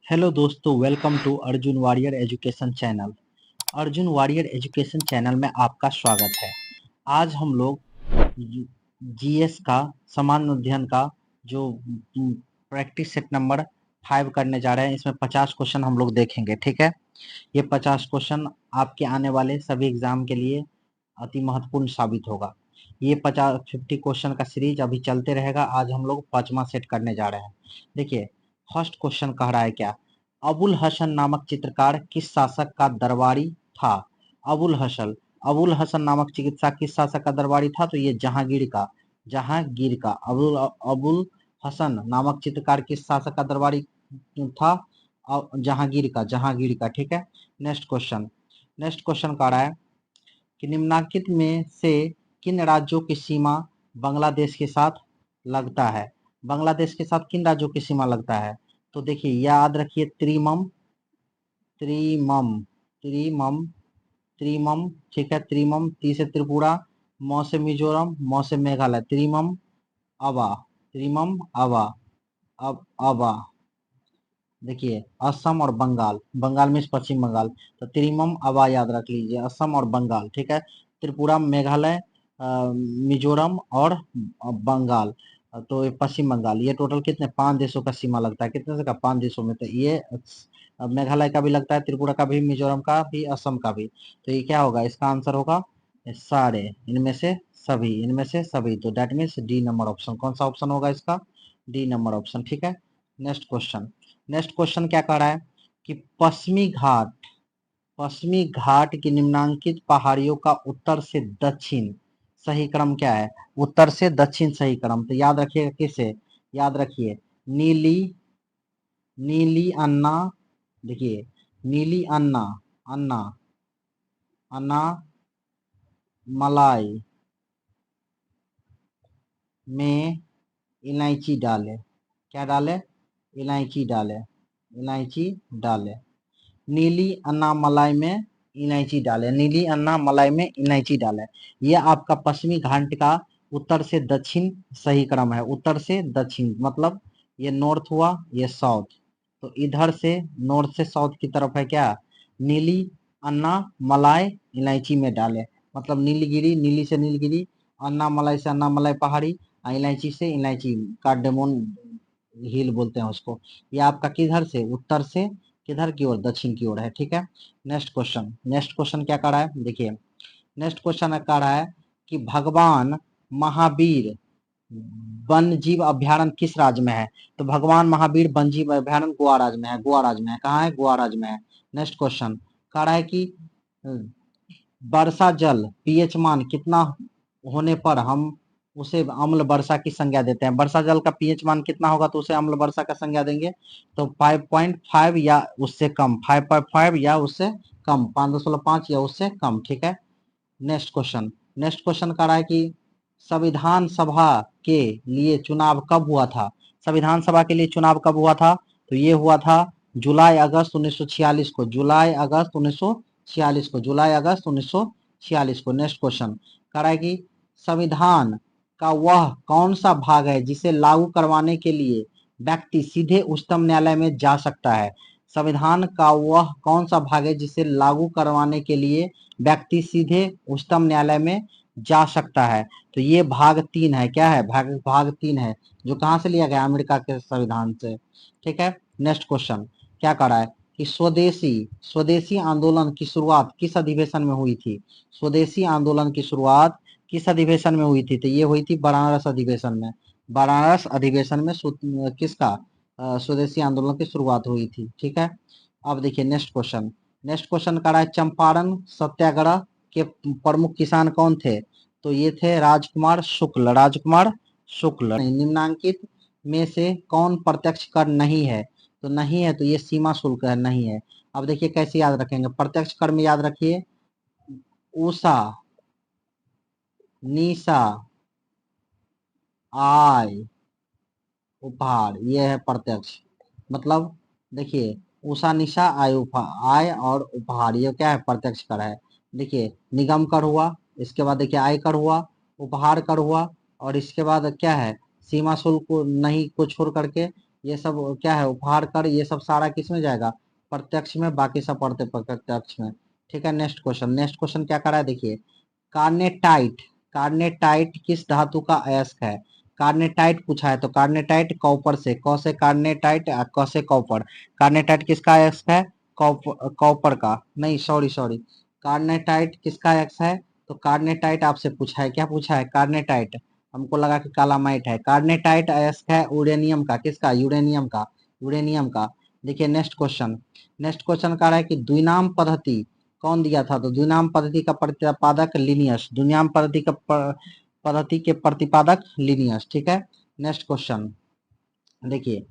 Hello दोस्तों, welcome to Arjun warrior education channel. Arjun warrior education channel में आपका स्वागत है। आज हम लोग जीएस का सामान्य अध्ययन का जो प्रैक्टिस सेट नंबर 5 करने जा रहे हैं। इसमें 50 क्वेश्चन हम लोग देखेंगे, ठीक है। ये 50 क्वेश्चन आपके आने वाले सभी एग्जाम के लिए अति महत्वपूर्ण साबित होगा। ये 50 क्वेश्चन का सीरीज अभी चलते रहेगा। आज हम लोग 5वां सेट करने जा रहे हैं। देखिए, फर्स्ट क्वेश्चन कह रहा है क्या, अबुल हसन नामक चित्रकार किस शासक का दरबारी था। अबुल हसन अबुल हसन नामक चिकित्सक किस शासक का दरबारी था, तो ये जहांगीर का अबुल अबुल हसन नामक चित्रकार किस शासक का दरबारी था। जहांगीर का, ठीक है। नेक्स्ट क्वेश्चन कह रहा है कि निम्नलिखित में से किन राज्यों की सीमा बांग्लादेश के साथ लगता है। बांग्लादेश के साथ किन राज्यों की सीमा लगता है, तो देखिए याद रखिए त्रिमम त्रिमम त्रिमम त्रिमम, ठीक है। त्रिमम, ती से त्रिपुरा, मौ से मिजोरम, मौ से मेघालय। अबा त्रिमम अबा अब अबा देखिए असम और बंगाल, बंगाल में पश्चिम बंगाल, तो त्रिमम अबा याद रख लीजिए, असम और बंगाल, ठीक है। त्रिपुरा, मेघालय, मिजोरम और बंगाल, तो ये पश्चिम बंगाल। ये टोटल कितने 5 देशों का सीमा लगता है, कितने से का 5 देशों में। तो ये मेघालय का भी लगता है, त्रिपुरा का भी, मिजोरम का भी, असम का भी। तो ये क्या होगा, इसका आंसर होगा सारे, इनमें से सभी। तो that means D number option. कौन सा ऑप्शन होगा इसका, डी नंबर ऑप्शन, ठीक है। नेक्स्ट क्वेश्चन क्या कह रहा है कि पश्चिमी घाट की निम्नांकित पहाड़ियों का उत्तर से दक्षिण सही क्रम क्या है। उत्तर से दक्षिण सही क्रम, तो याद रखिएगा किसे, याद रखिए नीली नीली अन्ना, देखिए नीली अन्ना अन्ना अन्ना मलाई में इलायची डाले। क्या डाले, इलायची डाले। नीली अन्ना मलाई में इलायची डाले। यह आपका पश्चिमी घाट का उत्तर से दक्षिण सही क्रम है। उत्तर से दक्षिण मतलब ये नॉर्थ हुआ, ये साउथ। तो इधर से नॉर्थ से साउथ की तरफ है क्या, नीली अन्ना मलाई इलायची में डाले। मतलब नीलगिरी, नीली से नीलगिरी, अन्ना मलाई से अन्ना मलाई पहाड़ी, इलायची से इलायची, कार्डेमोन हिल बोलते हैं उसको। ये आपका किधर से, उत्तर से किधर की ओर, दक्षिण की ओर है, ठीक है। नेक्स्ट क्वेश्चन क्या कर रहा है, देखिए नेक्स्ट क्वेश्चन कह रहा है कि भगवान महावीर वन जीव अभ्यारण्य किस राज्य में है। तो भगवान महावीर वन जीव अभ्यारण्य गोवा राज्य में है। कहाँ है, गोवा राज्य में है। नेक्स्ट क्वेश्चन कह रहा है कि वर्षा जल पीएच मान कितना होने पर हम उसे अम्ल वर्षा की संज्ञा देते हैं। वर्षा जल का पीएच मान कितना होगा तो उसे अम्ल वर्षा का संज्ञा देंगे। तो 5.5 या उससे कम, 5.5 या उससे कम, 5.5 या उससे कम, ठीक है। नेक्स्ट क्वेश्चन कह रहा है कि संविधान सभा के लिए चुनाव कब हुआ था। संविधान सभा के लिए चुनाव कब हुआ था, तो ये हुआ था जुलाई अगस्त 1946 को, जुलाई अगस्त 1946 को। नेक्स्ट क्वेश्चन कह रहा है कि संविधान का वह कौन सा भाग है जिसे लागू करवाने के लिए व्यक्ति सीधे उच्चतम न्यायालय में जा सकता है। संविधान का वह कौन सा भाग है जिसे लागू करवाने के लिए व्यक्ति सीधे उच्चतम न्यायालय में जा सकता है। तो ये भाग 3 है, क्या है, भाग 3 है, जो कहाँ से लिया गया, अमेरिका के संविधान से, ठीक है। नेक्स्ट क्वेश्चन क्या कर रहा है कि स्वदेशी आंदोलन की शुरुआत किस अधिवेशन में हुई थी। स्वदेशी आंदोलन की शुरुआत किस अधिवेशन में हुई थी, तो ये हुई थी बनारस अधिवेशन में। किसका, स्वदेशी आंदोलन की शुरुआत हुई थी, ठीक है। अब देखिए नेक्स्ट क्वेश्चन कर रहा है चंपारण सत्याग्रह के प्रमुख किसान कौन थे, तो ये थे राजकुमार शुक्ल। निम्नांकित में से कौन प्रत्यक्ष कर नहीं है, तो नहीं है तो ये सीमा शुल्क है, नहीं है। अब देखिए कैसे याद रखेंगे, प्रत्यक्ष कर में याद रखिए उषा, निशा, आय, उपहार, ये है प्रत्यक्ष। मतलब देखिए उषा, निशा, आय और उपहार, ये क्या है, प्रत्यक्ष कर है। देखिए निगम कर हुआ, इसके बाद देखिए आय कर हुआ, उपहार कर हुआ, और इसके बाद क्या है, सीमा शुल्क को नहीं को छोड़ करके ये सब क्या है, उपहार कर, ये सब सारा किस में जाएगा, प्रत्यक्ष में, बाकी सब पढ़ते प्रत्यक्ष में। ठीक है, नेक्स्ट क्वेश्चन, नेक्स्ट क्वेश्चन क्या करा है देखिए, कार्नेटाइट, कार्नेटाइट किस धातु का अयस्क है, कार्नेटाइट पूछा है, तो कार्नेटाइट कॉपर से, कौ से कार्नेटाइट, क से कॉपर, कार्नेटाइट किसका अयस्क है, कॉपर का, नहीं सॉरी सॉरी, कार्नेटाइट किसका अयस्क है, तो कार्नेटाइट आपसे पूछा है, क्या पूछा है, कार्नेटाइट, हमको लगा कि कालामाइट है, कार्नेटाइट अयस्क है यूरेनियम का, किसका, यूरेनियम का, यूरेनियम का। देखिए नेक्स्ट क्वेश्चन, नेक्स्ट क्वेश्चन कह रहा है कि द्विनाम पद्धति कौन दिया था, तो द्विनाम पद्धति का प्रतिपादक लिनियस, द्विनाम पद्धति का पद्धति के प्रतिपादक लिनियस। ठीक है, नेक्स्ट क्वेश्चन देखिए,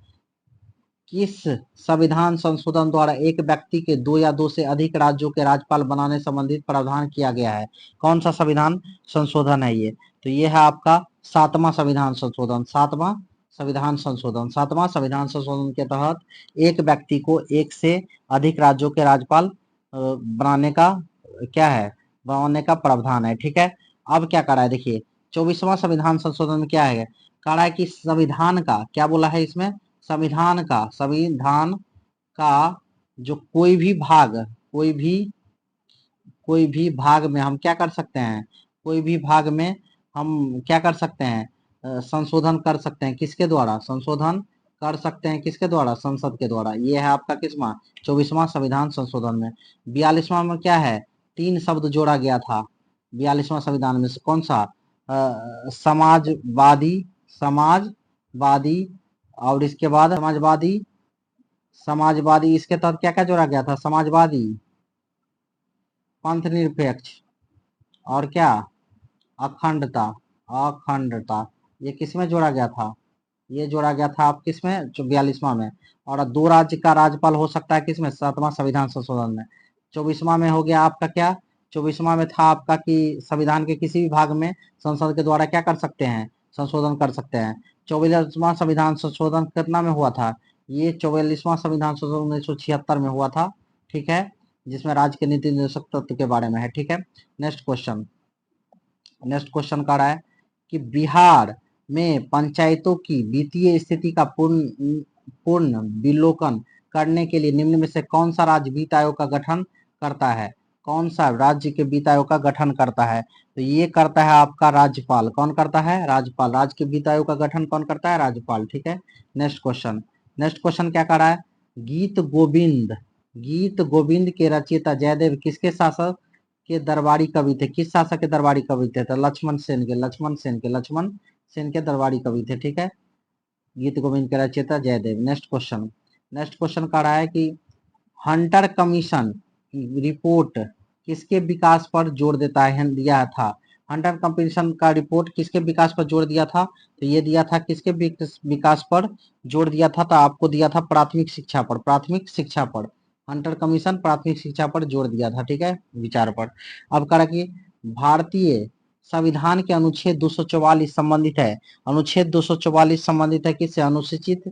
किस संविधान संशोधन द्वारा एक व्यक्ति के दो या दो से अधिक राज्यों के राज्यपाल बनाने संबंधित प्रावधान किया गया है, कौन सा संविधान संशोधन है ये, तो ये है आपका सातवां संविधान संशोधन, सातवां संविधान संशोधन, सातवां संविधान संशोधन के तहत एक व्यक्ति को एक से अधिक राज्यों के राज्यपाल बनाने का क्या है, बनाने का प्रावधान है। ठीक है, अब क्या करा है देखिए, 24वां संविधान संशोधन में क्या है, कहा है कि संविधान का, क्या बोला है इसमें, संविधान का, संविधान का जो कोई भी भाग, कोई भी भाग में हम क्या कर सकते हैं, कोई भी भाग में हम क्या कर सकते हैं, संशोधन कर सकते हैं, किसके द्वारा संशोधन कर सकते हैं, किसके द्वारा, संसद के द्वारा। ये है आपका किसवां, 24वां संविधान संशोधन में। 42वां में क्या है, तीन शब्द जोड़ा गया था 42वां संविधान में, कौन सा, समाजवादी, समाजवादी, और इसके बाद समाजवादी, समाजवादी, इसके तहत क्या क्या जोड़ा गया था, समाजवादी, पंथ निरपेक्ष, और क्या, अखंडता, अखंडता, ये किसमें जोड़ा गया था, ये जोड़ा गया था आप किसमें, 42वां में। और दो राज्य का राज्यपाल हो सकता है किसमें, सातवां संविधान संशोधन में। 24वां में हो गया आपका क्या, 24वां में था आपका कि संविधान के किसी भी भाग में संसद के द्वारा क्या कर सकते हैं, संशोधन कर सकते हैं। 44वां संविधान संशोधन कितना में हुआ था, ये 44वां संविधान संशोधन 1976 में हुआ था। ठीक है, जिसमें राज्य के नीति निर्देशक तत्व के बारे में है। ठीक है, नेक्स्ट क्वेश्चन, नेक्स्ट क्वेश्चन का रहा है कि बिहार में पंचायतों की वित्तीय स्थिति का पूर्ण विलोकन करने के लिए निम्न में से कौन सा राज्य वित्त आयोग का गठन करता है, कौन सा राज्य के वित्त आयोग का गठन करता है, तो ये करता है आपका राज्यपाल, कौन करता है, राज्यपाल, राज्य के वित्त आयोग का गठन कौन करता है, राज्यपाल। ठीक है, नेक्स्ट क्वेश्चन, नेक्स्ट क्वेश्चन क्या कर रहा है, गीत गोविंद, गीत गोविंद के रचयिता जयदेव किसके शासक के दरबारी कवि थे, किस शासक के दरबारी कवि थे, तो लक्ष्मण सेन के, लक्ष्मण सेन के, लक्ष्मण सेन के दरबारी कवि थे। ठीक है, गीत गोविंद के रचयिता Jayadev. Next question, next question का रहा है कि हंटर कमीशन रिपोर्ट किसके विकास पर जोर देता है, दिया था, हंटर कमीशन का रिपोर्ट किसके विकास पर जोर दिया था, तो ये दिया था किसके विकास पर जोर दिया था, तो आपको दिया था प्राथमिक शिक्षा पर, प्राथमिक शिक्षा पर, हंटर कमीशन प्राथमिक शिक्षा पर जोर दिया था। ठीक है, विचार पर। अब करा कि भारतीय संविधान के अनुच्छेद 244 संबंधित है, अनुच्छेद 244 संबंधित है किससे, अनुसूचित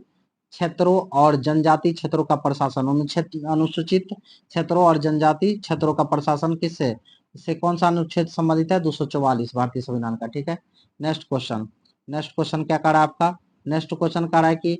क्षेत्रों और जनजाति क्षेत्रों का प्रशासन, अनुसूचित क्षेत्रों और जनजाति क्षेत्रों का प्रशासन किससे, इससे कौन सा अनुच्छेद संबंधित है, 244 भारतीय संविधान का। ठीक है, नेक्स्ट क्वेश्चन, नेक्स्ट क्वेश्चन क्या कर रहा है आपका, नेक्स्ट क्वेश्चन कर रहा है कि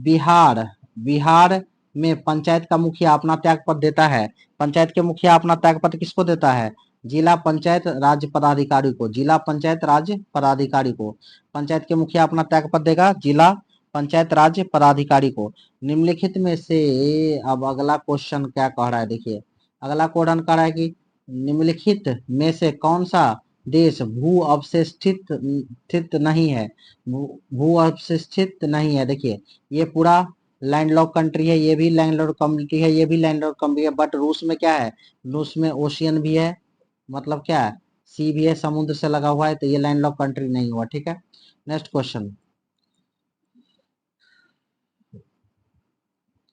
बिहार, बिहार में पंचायत का मुखिया अपना त्याग पत्र देता है, पंचायत के मुखिया अपना त्याग पत्र किसको देता है, जिला पंचायत राज्य पदाधिकारी को, जिला पंचायत राज्य पदाधिकारी को, पंचायत के मुखिया अपना त्याग पत्र देगा जिला पंचायत राज्य पदाधिकारी को। निम्नलिखित में से, अब अगला क्वेश्चन क्या कह रहा है देखिए, अगला क्वेश्चन कह रहा है कि निम्नलिखित में से कौन सा देश भू अवशेषित नहीं है, भू अवशेषित नहीं है। देखिए ये पूरा लैंडलॉक कंट्री है, ये भी लैंडलॉक कंट्री है, ये भी लैंडलॉक कंट्री है, बट रूस में क्या है, रूस में ओशियन भी है, मतलब क्या है, सी भी है, समुद्र से लगा हुआ है, तो ये लैंडलॉक कंट्री नहीं हुआ। ठीक है, नेक्स्ट क्वेश्चन,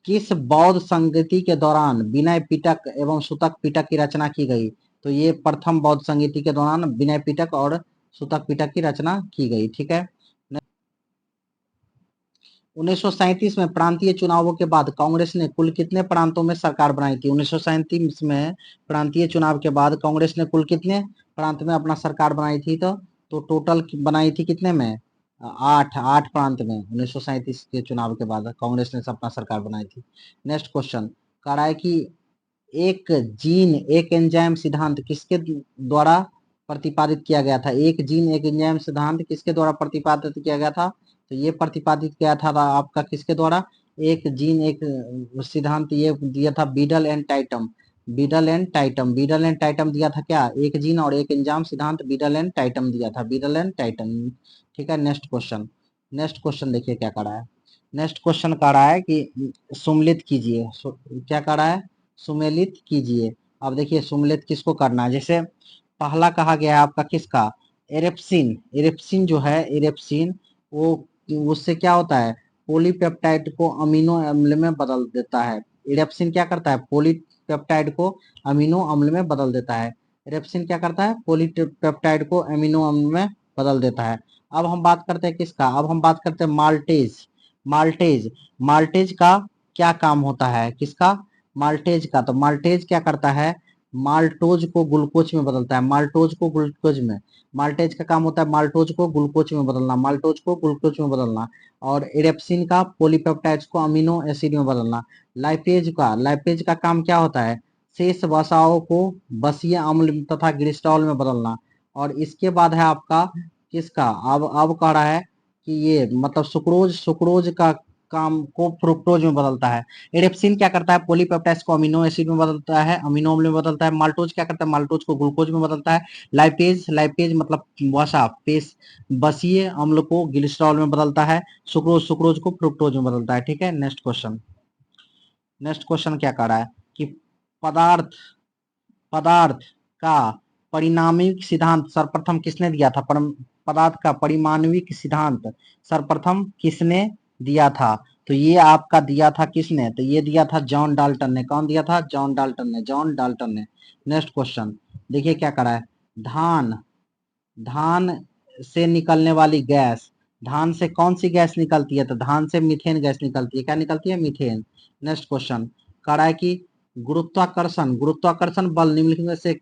किस बौद्ध संगीति के दौरान विनय पिटक एवं सूतक पिटक की रचना की गई, तो ये प्रथम बौद्ध संगीति के दौरान विनय पिटक और सूतक पिटक की रचना की गई। ठीक है, 1937 में प्रांतीय चुनावों के बाद कांग्रेस ने कुल कितने प्रांतों में सरकार बनाई थी, 1937 में प्रांतीय चुनाव के बाद कांग्रेस ने कुल कितने प्रांत में अपना सरकार बनाई थी, तो टोटल बनाई थी कितने में, आठ आठ प्रांत में 1937 के चुनाव के बाद कांग्रेस ने अपना सरकार बनाई थी। नेक्स्ट क्वेश्चन कह रहा है कि एक जीन एक एंजाइम सिद्धांत किसके द्वारा प्रतिपादित किया गया था? एक जीन एक एंजाइम सिद्धांत किसके द्वारा प्रतिपादित किया गया था? तो ये प्रतिपादित किया था आपका किसके द्वारा? एक जीन एक सिद्धांत ये दिया था Beadle and Tatum. Beadle and Tatum, Beadle and Tatum दिया था क्या? एक जीन और एक एंजाइम सिद्धांत बीडल एंड टाइटम दिया था, बीडल एंड टाइटम। ठीक है, नेक्स्ट क्वेश्चन। नेक्स्ट क्वेश्चन देखिए क्या कर रहा है। नेक्स्ट क्वेश्चन कह रहा है कि सुमेलित कीजिए। क्या कर रहा है? सुमेलित कीजिए। अब देखिए सुमेलित किसको करना है? जैसे पहला कहा गया है आपका किसका? एरेप्सिन। एरेप्सिन जो है, एरेप्सिन वो उससे क्या होता है? पॉलीपेप्टाइड को अमीनो अम्ल में बदल देता है। एरेप्सिन क्या करता है? पॉलीपेप्टाइड को अमीनो अम्ल में बदल देता है। एरेप्सिन क्या करता है? पॉलीपेप्टाइड को अमीनो अम्ल में बदल देता है। अब हम बात करते हैं किसका? अब हम बात करते हैं माल्टेज। माल्टेज, माल्टेज का क्या काम होता है? किसका? माल्टेज का। तो माल्टेज क्या करता है? माल्टोज को ग्लूकोज में बदलता है, माल्टोज को ग्लूकोज में। माल्टेज का काम होता है माल्टोज को ग्लूकोज में बदलना, माल्टोज को ग्लूकोज में बदलना। और एरेप्सिन का पॉलीपेप्टाइड्स को अमीनो एसिड में बदलना। लाइपेज का काम क्या होता है? शेष वसाओं को बसीय अम्ल तथा ग्लिसरॉल में बदलना। और इसके बाद है आपका किसका? अब कह रहा है कि ये मतलब सुक्रोज, सुक्रोज का काम को फ्रुक्टोज में बदलता है। एरेप्सिन क्या करता है? पॉलीपेप्टाइड्स को अमीनो एसिड में बदलता है, अमीनो अम्ल में बदलता है। माल्टोज क्या करता है? माल्टोज को ग्लूकोज में बदलता है। लाइपेज, लाइपेज मतलब वसा पेश बसीय अम्ल को ग्लिसरॉल में बदलता है। सुक्रोज, सुक्रोज को फ्रुक्टोज में बदलता है। ठीक है, नेक्स्ट क्वेश्चन। नेक्स्ट क्वेश्चन क्या कर रहा है कि पदार्थ पदार्थ का परिणामिक सिद्धांत सर्वप्रथम किसने दिया था? पदार्थ का परिमाणविक सिद्धांत सर्वप्रथम किसने दिया था? तो ये आपका दिया था किसने? तो ये दिया था जॉन डाल्टन ने। कौन दिया था? जॉन डाल्टन ने, जॉन डाल्टन ने। नेक्स्ट क्वेश्चन देखिए क्या करा है। धान धान से निकलने वाली गैस, धान से कौन सी गैस निकलती है? तो धान से मीथेन गैस निकलती है। क्या निकलती है? मीथेन। नेक्स्ट क्वेश्चन कह रहा है कि गुरुत्वाकर्षण गुरुत्वाकर्षण बल निम्नलिखित में से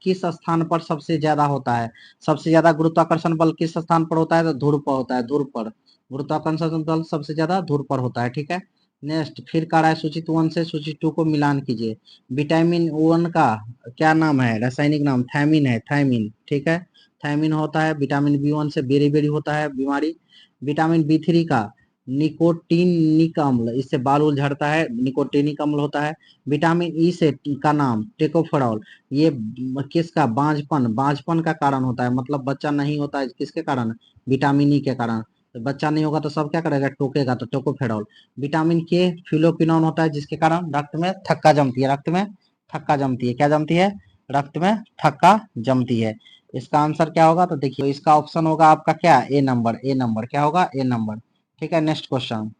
किस स्थान पर सबसे ज्यादा होता है? सबसे ज्यादा गुरुत्वाकर्षण बल किस स्थान पर होता है? तो ध्रुव पर होता है, ध्रुव पर। गुरुत्वाकर्षण बल सबसे ज्यादा ध्रुव पर होता है। ठीक है, नेक्स्ट फिर कह रहा है सूचित 1 से सूचित 2 को मिलान कीजिए। विटामिन 1 का क्या नाम है? रासायनिक नाम थायमिन है, थायमिन। ठीक है, थायमिन होता है। विटामिन बी 1 से बेरी होता है बीमारी। विटामिन बी 3 का निकोटीनिक अम्ल, इससे बाल उल झड़ता है, निकोटीनिक अम्ल होता है। विटामिन ई से का नाम टेकोफेरॉल, ये किसका? बांझपन, बांझपन का कारण होता है, मतलब बच्चा नहीं होता है किसके कारण? विटामिन ई के कारण। तो बच्चा नहीं होगा तो सब क्या करेगा? टोकेगा, तो टेकोफेरॉल। विटामिन के फिलोक्विनोन होता है जिसके कारण रक्त में थक्का जमती है, रक्त में थक्का जमती है। क्या जमती है? रक्त में थक्का जमती है। इसका आंसर क्या होगा? तो देखिए इसका ऑप्शन होगा आपका क्या? ए नंबर, ए नंबर। क्या होगा? ए नंबर। ठीक है, नेक्स्ट क्वेश्चन।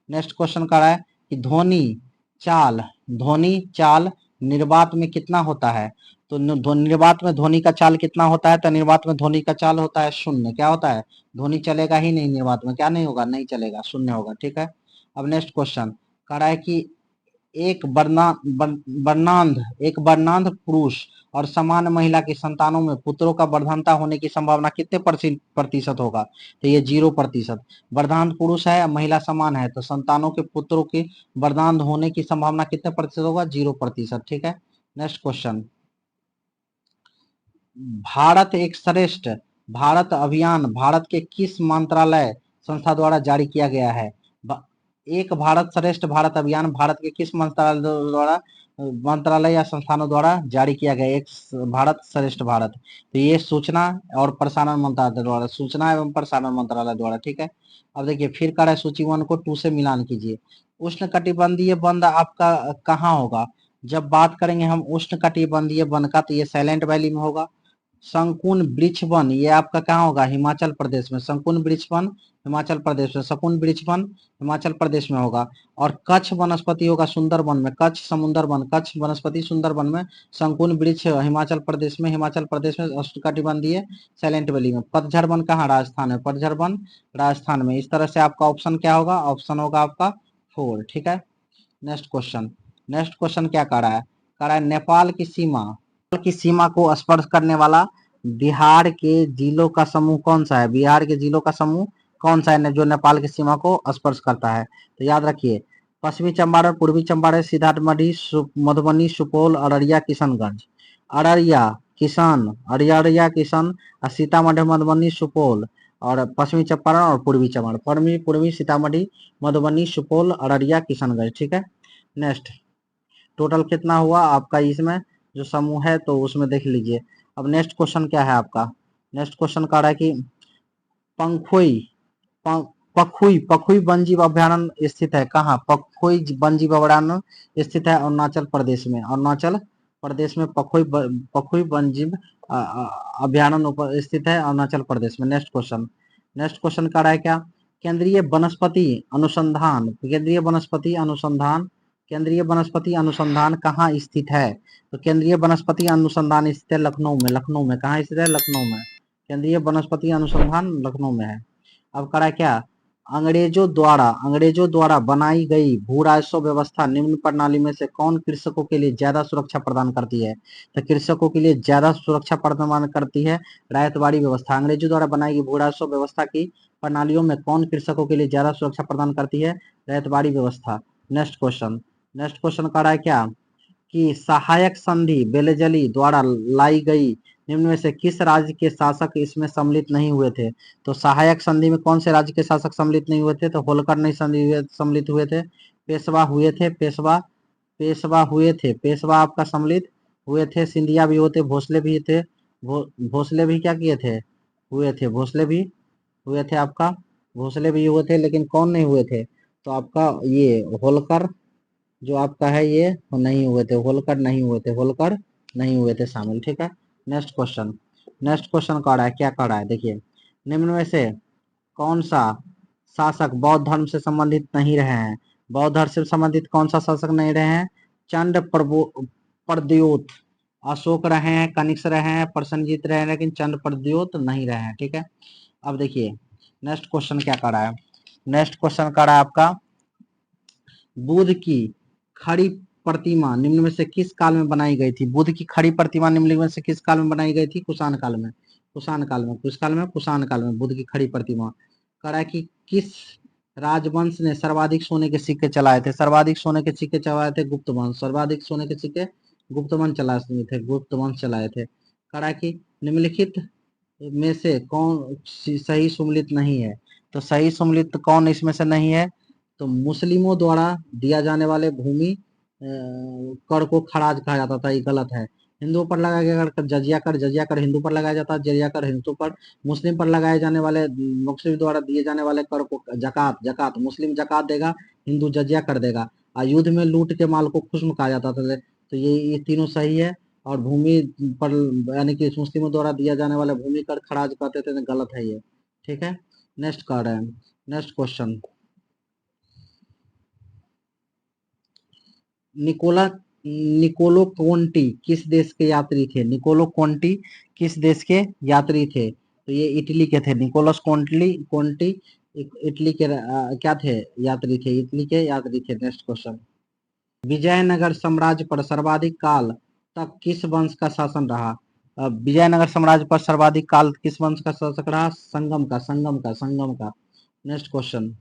नेक्स्ट क्वेश्चन कर रहा है कि चाल ध्वनि चाल निर्वात में कितना होता है? तो निर्वात में ध्वनि का चाल कितना होता है? तो निर्वात में ध्वनि का चाल होता है शून्य। क्या होता है? ध्वनि चलेगा ही नहीं निर्वात में। क्या नहीं होगा? नहीं चलेगा, शून्य होगा। ठीक है, अब नेक्स्ट क्वेश्चन कह रहा है कि एक वर्णांध पुरुष और समान महिला की संतानों में पुत्रों का वर्धनता होने की संभावना कितने प्रतिशत होगा? तो ये 0%। वर्धांत पुरुष है, महिला समान है, तो संतानों के पुत्रों की वर्धांत होने की संभावना कितने प्रतिशत होगा? 0%। ठीक है, नेक्स्ट क्वेश्चन। भारत एक श्रेष्ठ भारत अभियान भारत के किस मंत्रालय संस्था द्वारा जारी किया गया है? एक भारत श्रेष्ठ भारत अभियान भारत के किस मंत्रालय या संस्थानों द्वारा जारी किया गया? एक भारत श्रेष्ठ भारत, तो ये सूचना और प्रसारण मंत्रालय द्वारा, सूचना एवं प्रसारण मंत्रालय द्वारा। ठीक है, अब देखिए फिर कह रहा है सूची 1 को 2 से मिलान कीजिए। उष्ण कटिबंधीय वन आपका कहाँ होगा? जब बात करेंगे हम उष्ण कटिबंधीय वन का, तो ये साइलेंट वैली में होगा। संकुन वृक्ष वन ये आपका कहाँ होगा? हिमाचल प्रदेश में। संकुन वृक्ष वन हिमाचल प्रदेश में, शकुन वृक्ष वन हिमाचल प्रदेश में होगा। और कच्छ वनस्पति होगा सुंदरबन में, कच्छ समुंदर वन, कच्छ वनस्पति सुंदरबन में। संकुन वृक्ष हिमाचल प्रदेश में, हिमाचल प्रदेश में उष्णकटिबंधीय साइलेंट वैली में। पतझड़ वन कहाँ? राजस्थान में, पतझड़ वन राजस्थान में। इस तरह से आपका ऑप्शन क्या होगा? ऑप्शन होगा आपका 4। ठीक है, नेक्स्ट क्वेश्चन। नेक्स्ट क्वेश्चन क्या कह रहा है? कह रहा है नेपाल की सीमा को स्पर्श करने वाला बिहार के जिलों का समूह कौन सा है? बिहार के जिलों का समूह कौन सा है जो नेपाल की सीमा को स्पर्श करता है? तो याद रखिए, पश्चिमी चंपारण, पूर्वी चंपारण, सीतामढ़ी, मधुबनी, सुपौल, अररिया, किशनगंज। अररिया, किशन, और सीतामढ़ी, मधुबनी, सुपौल, और पश्चिमी चंपारण और पूर्वी चंपारण। पूर्वी सीतामढ़ी, मधुबनी, सुपौल, अररिया, किशनगंज। ठीक है। नेक्स्ट, टोटल कितना हुआ आपका इसमें जो समूह है, तो उसमें देख लीजिए। अब नेक्स्ट क्वेश्चन क्या है आपका? नेक्स्ट क्वेश्चन कह रहा है कि पंखुई पखुई पखुई वन जीव अभ्यारण्य स्थित है कहाँ? पखुई वन जीव अभ्यारण्य स्थित है अरुणाचल प्रदेश में। अरुणाचल प्रदेश में पखुई वन जीव अभ्यारण्य स्थित है अरुणाचल प्रदेश में। नेक्स्ट क्वेश्चन कह रहा है क्या? केंद्रीय वनस्पति अनुसंधान कहाँ स्थित है? तो केंद्रीय वनस्पति अनुसंधान स्थित है लखनऊ में। कहाँ स्थित है? लखनऊ में। केंद्रीय वनस्पति अनुसंधान लखनऊ में है। अब करा क्या? अंग्रेजों द्वारा बनाई गई भू राजस्व व्यवस्था निम्न प्रणाली में से कौन कृषकों के लिए ज्यादा सुरक्षा प्रदान करती है? तो कृषकों के लिए ज्यादा सुरक्षा प्रदान करती है रैयतवाड़ी व्यवस्था। अंग्रेजों द्वारा बनाई गई भू राजस्व व्यवस्था की प्रणालियों में कौन कृषकों के लिए ज्यादा सुरक्षा प्रदान करती है? रैयतवाड़ी व्यवस्था। नेक्स्ट क्वेश्चन कह रहा है क्या कि सहायक संधि बेलेजली द्वारा लाई गई निम्न में से किस राज्य के शासक इसमें सम्मिलित नहीं हुए थे? तो सहायक संधि में कौन से राज्य के शासक सम्मिलित नहीं हुए थे? तो होलकर नहीं सम्मिलित हुए थे। पेशवा हुए थे। पेशवा आपका सम्मिलित हुए थे। सिंधिया भी हुए थे। भोसले भी थे। भोसले भी क्या किए थे? हुए थे। भोसले भी हुए थे आपका। भोसले भी हुए थे, लेकिन कौन नहीं हुए थे? तो आपका ये होलकर जो आपका है ये नहीं हुए थे। होलकर नहीं हुए थे शामिल। ठीक है। नेक्स्ट क्वेश्चन कह रहा है क्या? कह रहा है देखिए, निम्न में से कौन सा शासक बौद्ध धर्म से संबंधित नहीं रहे हैं? बौद्ध धर्म से संबंधित कौन सा शासक नहीं रहे हैं? चंड प्रद्योत। अशोक रहे हैं, कनिष्क रहे हैं, प्रसन्नजीत रहे हैं, लेकिन चंड प्रद्योत नहीं रहे हैं। ठीक है। अब देखिए नेक्स्ट क्वेश्चन क्या कर रहा है? नेक्स्ट क्वेश्चन कर रहा है आपका, बुद्ध की खड़ी प्रतिमा निम्न में से किस काल में बनाई गई थी? बुद्ध की खड़ी प्रतिमा निम्न में से किस काल में बनाई गई थी? कुषाण काल में। कुषाण काल में बुद्ध की खड़ी प्रतिमा। कह रहा है कि किस राजवंश ने सर्वाधिक सोने के सिक्के चलाए थे? सर्वाधिक सोने के सिक्के चलाए थे गुप्त वंश। सर्वाधिक सोने के सिक्के गुप्त वंश चलाए थे। कह रहा है कि निम्नलिखित में से कौन सही सुमिलित नहीं है? तो सही सुमिलित कौन इसमें से नहीं है? तो मुस्लिमों द्वारा दिया जाने वाले भूमि कर को खराज कहा जाता था, ये गलत है। हिंदुओं पर लगाया गया जजिया कर हिंदू पर लगाया जाता है, जजिया कर हिंदू पर। मुस्लिम पर लगाए जाने वाले, मुस्लिम द्वारा दिए जाने वाले कर को जकात मुस्लिम जकात देगा, हिंदू जजिया कर देगा। और युद्ध में लूट के माल को खुस्म कहा जाता था। तो ये तीनों सही है। और भूमि पर यानी कि मुस्लिमों द्वारा दिया जाने वाला भूमि कर खराज कहते थे, गलत है ये। ठीक है। नेक्स्ट कह रहे हैं, नेक्स्ट क्वेश्चन, निकोलो कोंटी किस देश के यात्री थे? निकोलो कोंटी किस देश के यात्री थे? तो ये इटली के थे। निकोलस कोंटी इटली के क्या थे? यात्री थे। इटली के यात्री थे। नेक्स्ट क्वेश्चन, विजयनगर साम्राज्य पर सर्वाधिक काल तक किस वंश का शासन रहा? विजयनगर साम्राज्य पर सर्वाधिक काल किस वंश का शासक रहा? संगम का। नेक्स्ट क्वेश्चन,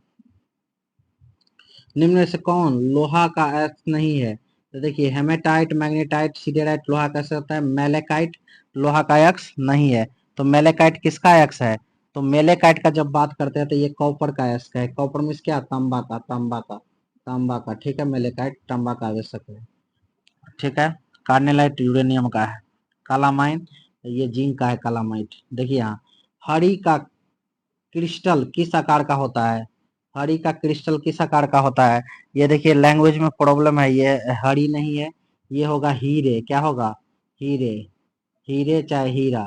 निम्न में से कौन लोहा का एक्स नहीं है? तो देखिए, हेमेटाइट, मैग्नेटाइट, सिडेराइट लोहा का होता है। मेलेकाइट लोहा का एक्स नहीं है। तो मेलेकाइट किसका एक्स है? तो मेलेकाइट का जब बात करते हैं तो ये कॉपर का एक्स है। कॉपर मीन्स क्या? तांबा का। ठीक है। मेलेकाइट तांबा का आवश्यक है। ठीक है। कार्नेलाइट यूरेनियम का है। कालामाइन ये जिंक का है। कालामाइट। देखिए यहाँ, हरी का क्रिस्टल किस आकार का होता है? हरी का क्रिस्टल किस आकार का होता है? ये देखिए, लैंग्वेज में प्रॉब्लम है। ये हरी नहीं है, ये होगा हीरे। क्या होगा? हीरे। हीरे चाहे हीरा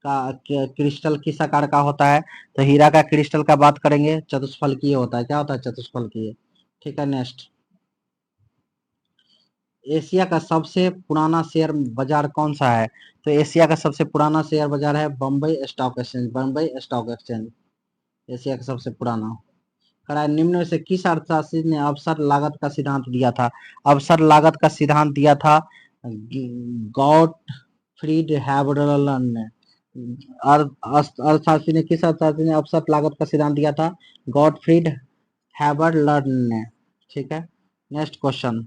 का क्रिस्टल किस आकार का होता है? तो हीरा का क्रिस्टल का बात करेंगे, चतुष्फलकीय होता है। क्या होता है? चतुष्फलकीय। ठीक है। नेक्स्ट, एशिया का सबसे पुराना शेयर बाजार कौन सा है? तो एशिया का सबसे पुराना शेयर बाजार है बम्बई स्टॉक एक्सचेंज। एशिया का सबसे पुराना। कराए, निम्न में से किस अर्थशास्त्री ने अवसर लागत का सिद्धांत दिया था? अवसर लागत का सिद्धांत दिया था गॉटफ्रीड हैबरलैंड ने। अर्थशास्त्री ने किस अर्थशास्त्री ने अवसर लागत का सिद्धांत दिया था? गॉटफ्रीड हैबरलर्न ने। ठीक है, नेक्स्ट क्वेश्चन,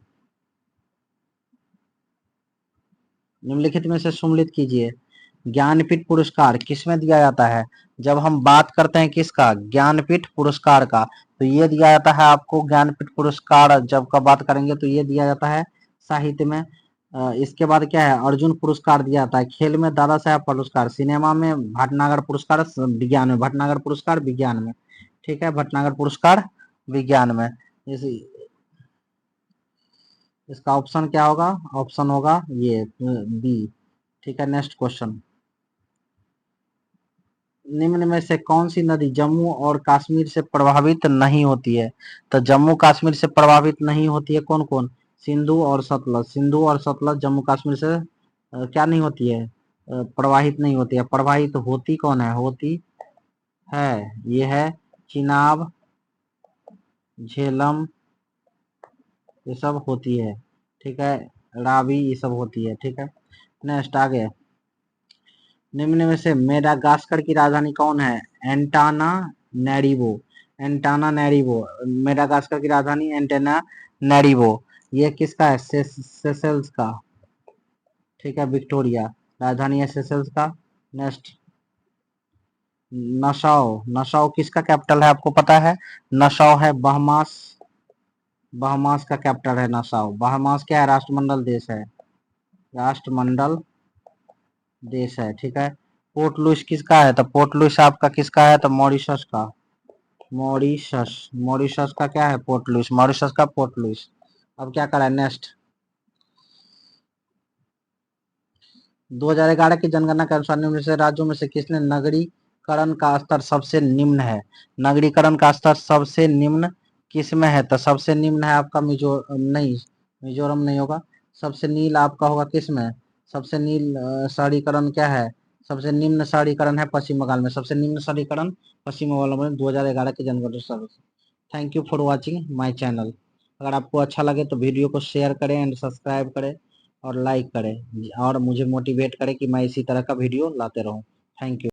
निम्नलिखित में से सुमेलित कीजिए। ज्ञानपीठ पुरस्कार किसमें दिया जाता है? जब हम बात करते हैं किसका, ज्ञानपीठ पुरस्कार का, तो ये दिया जाता है आपको ज्ञानपीठ पुरस्कार। जब का बात करेंगे तो ये दिया जाता है साहित्य में। इसके बाद क्या है, अर्जुन पुरस्कार दिया जाता है। खेल में दादा साहब पुरस्कार, सिनेमा में भटनागर पुरस्कार, विज्ञान में भटनागर पुरस्कार विज्ञान में। ठीक है, भटनागर पुरस्कार विज्ञान में। इसका ऑप्शन क्या होगा? ऑप्शन होगा ये बी। ठीक है, नेक्स्ट क्वेश्चन, निम्न में से कौन सी नदी जम्मू और कश्मीर से प्रभावित नहीं होती है? तो जम्मू कश्मीर से प्रभावित नहीं होती है कौन कौन? सिंधु और सतलज। सिंधु और सतलज जम्मू कश्मीर से क्या नहीं होती है? प्रवाहित नहीं होती है। प्रवाहित होती कौन है? होती है ये है चिनाब, झेलम, ये सब होती है। ठीक है, रावी, ये सब होती है। ठीक है, नेक्स्ट आगे, निम्न में से मेडागास्कर की राजधानी कौन है? एंटाना नेरिवो। एंटाना नेरिवो, मेडागास्कर की राजधानी एंटेना नेरिवो। ये किसका है? सेशेल्स का। ठीक है, विक्टोरिया राजधानी है सेशेल्स का। नेक्स्ट, नसाओ। नसाओ किसका कैपिटल है आपको पता है? नसाओ है बहमास। बहमास का कैपिटल है नसाओ। बहमास क्या है? राष्ट्रमंडल देश है। राष्ट्रमंडल देश है। ठीक है, पोर्ट लुइस किसका है? तो पोर्ट लुइस आपका किसका है? तो मॉरिशस का। मॉरिशस, मॉरिशस का क्या है? पोर्ट लुइस, मॉरिशस का पोर्ट लुइस। अब क्या करा है? नेक्स्ट, 2011 की जनगणना के अनुसार निम्न से राज्यों में से किसने नगरीकरण का स्तर सबसे निम्न है? नगरीकरण का स्तर सबसे निम्न किस में है? तो सबसे निम्न है आपका नहीं, मिजोरम नहीं होगा। सबसे नील आपका होगा किस में? सबसे नील शहरीकरण क्या है? सबसे निम्न शहरीकरण है पश्चिम बंगाल में। सबसे निम्न शहरीकरण पश्चिम बंगाल में 2011 की जनगणना। Thank you for watching my channel. अगर आपको अच्छा लगे तो वीडियो को शेयर करें एंड सब्सक्राइब करें और लाइक करें और मुझे मोटिवेट करें कि मैं इसी तरह का वीडियो लाते रहूं। Thank you.